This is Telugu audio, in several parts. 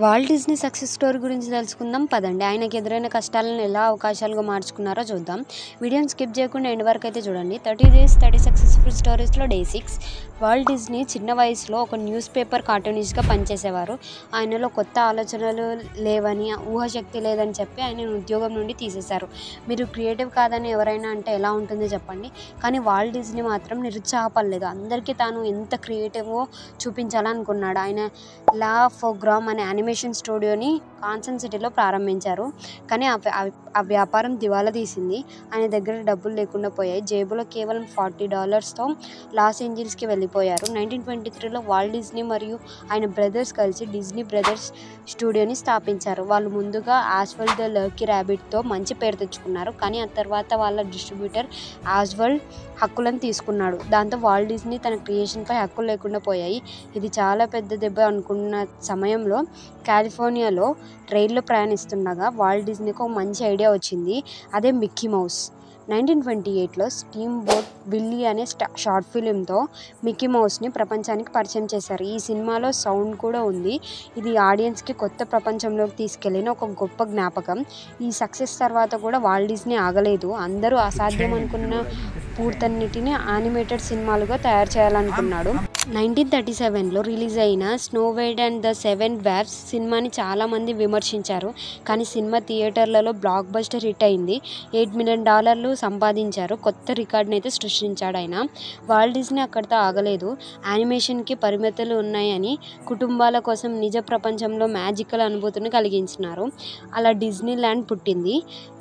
వాల్ట్ డిస్నీ సక్సెస్ స్టోరీ గురించి తెలుసుకుందాం పదండి. ఆయనకి ఎదురైన కష్టాలను ఎలా అవకాశాలుగా మార్చుకున్నారో చూద్దాం. వీడియోని స్కిప్ చేయకుండా ఎండ్ వరకు అయితే చూడండి. 30 days 30 సక్సెస్ఫుల్ స్టోరీస్లో డే 6. వాల్ట్ డిస్నీ చిన్న వయసులో ఒక న్యూస్ పేపర్ కార్టూనిస్ట్గా పనిచేసేవారు. ఆయనలో కొత్త ఆలోచనలు లేవని, ఊహాశక్తి లేదని చెప్పి ఆయన ఉద్యోగం నుండి తీసేశారు. మీరు క్రియేటివ్ కాదని ఎవరైనా అంటే ఎలా ఉంటుందో చెప్పండి. కానీ వాల్ట్ డిస్నీ మాత్రం నిరుత్సాహపడలేదు. అందరికీ తాను ఎంత క్రియేటివో చూపించాలనుకున్నాడు. ఆయన లా ఫోగ్రామ్ అనే యానిమేషన్ స్టూడియోని కాన్సన్ సిటీలో ప్రారంభించారు. కానీ ఆ వ్యాపారం దివాలా తీసింది. ఆయన దగ్గర డబ్బులు లేకుండా పోయాయి. జేబులో కేవలం $40తో లాస్ ఏంజల్స్కి వెళ్ళిపోయారు. 1923లో వాల్ట్ డిస్నీ మరియు ఆయన బ్రదర్స్ కలిసి డిస్నీ బ్రదర్స్ స్టూడియోని స్థాపించారు. వాళ్ళు ముందుగా ఆస్వాల్డ్ ద లక్కీ ర్యాబిట్తో మంచి పేరు తెచ్చుకున్నారు. కానీ ఆ తర్వాత వాళ్ళ డిస్ట్రిబ్యూటర్ ఆస్వాల్డ్ హక్కులను తీసుకున్నాడు. దాంతో వాల్ట్ డిస్నీ తన క్రియేషన్పై హక్కులు లేకుండా పోయాయి. ఇది చాలా పెద్ద దెబ్బ అనుకున్న సమయంలో కాలిఫోర్నియాలో రైల్లో ప్రయాణిస్తుండగా వాల్ట్ డిస్నీకి ఒక మంచి ఐడియా వచ్చింది. అదే మిక్కీ మౌస్. 1928లో స్టీమ్ బోట్ విల్లీ అనే షార్ట్ ఫిలింతో మిక్కీ మౌస్ని ప్రపంచానికి పరిచయం చేశారు. ఈ సినిమాలో సౌండ్ కూడా ఉంది. ఇది ఆడియన్స్కి కొత్త ప్రపంచంలోకి తీసుకెళ్లిన ఒక గొప్ప జ్ఞాపకం. ఈ సక్సెస్ తర్వాత కూడా వాల్ట్ డిస్నీ ఆగలేదు. అందరూ అసాధ్యం అనుకున్న పూర్తన్నిటిని యానిమేటెడ్ సినిమాలుగా తయారు చేయాలనుకున్నాడు. 1937లో రిలీజ్ అయిన snow white and the seven dwarfs సినిమాని చాలామంది విమర్శించారు. కానీ సినిమా థియేటర్లలో బ్లాక్ బస్టర్ హిట్ అయింది. $8 million సంపాదించారు. కొత్త రికార్డుని అయితే సృష్టించాడు ఆయన. వాల్ట్ డిస్నీ అక్కడితో ఆగలేదు. యానిమేషన్కి పరిమితులు ఉన్నాయని కుటుంబాల కోసం నిజ ప్రపంచంలో మ్యాజికల్ అనుభూతిని కలిగించినారు. అలా డిస్నీ ల్యాండ్ పుట్టింది.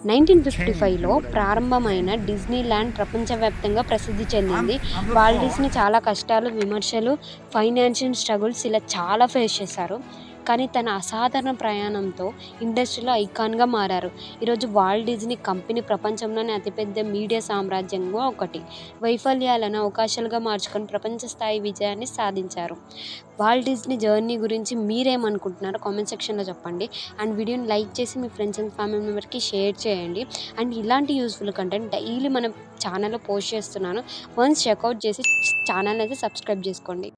1955లో ప్రారంభమైన డిస్నీ ల్యాండ్ ప్రపంచవ్యాప్తంగా ప్రసిద్ధి చెందింది. వాల్ట్ డిస్నీ చాలా కష్టాలు, విమర్శలు, ఫైనాన్షియల్ స్ట్రగుల్స్ ఇలా చాలా ఫేస్ చేశారు. కానీ తన అసాధారణ ప్రయాణంతో ఇండస్ట్రీలో ఐకాన్గా మారారు. ఈరోజు వాల్ట్ డిస్నీ కంపెనీ ప్రపంచంలోనే అతిపెద్ద మీడియా సామ్రాజ్యంగా ఒకటి. వైఫల్యాలను అవకాశాలుగా మార్చుకొని ప్రపంచ స్థాయి విజయాన్ని సాధించారు. వాల్ట్ డిస్నీ జర్నీ గురించి మీరేమనుకుంటున్నారో కామెంట్ సెక్షన్లో చెప్పండి. అండ్ వీడియోని లైక్ చేసి మీ ఫ్రెండ్స్ అండ్ ఫ్యామిలీ మెంబర్కి షేర్ చేయండి. అండ్ ఇలాంటి యూస్ఫుల్ కంటెంట్ డైలీ మన ఛానల్లో పోస్ట్ చేస్తున్నాను. వన్స్ చెక్అవుట్ చేసి ఛానల్ అయితే సబ్స్క్రైబ్ చేసుకోండి.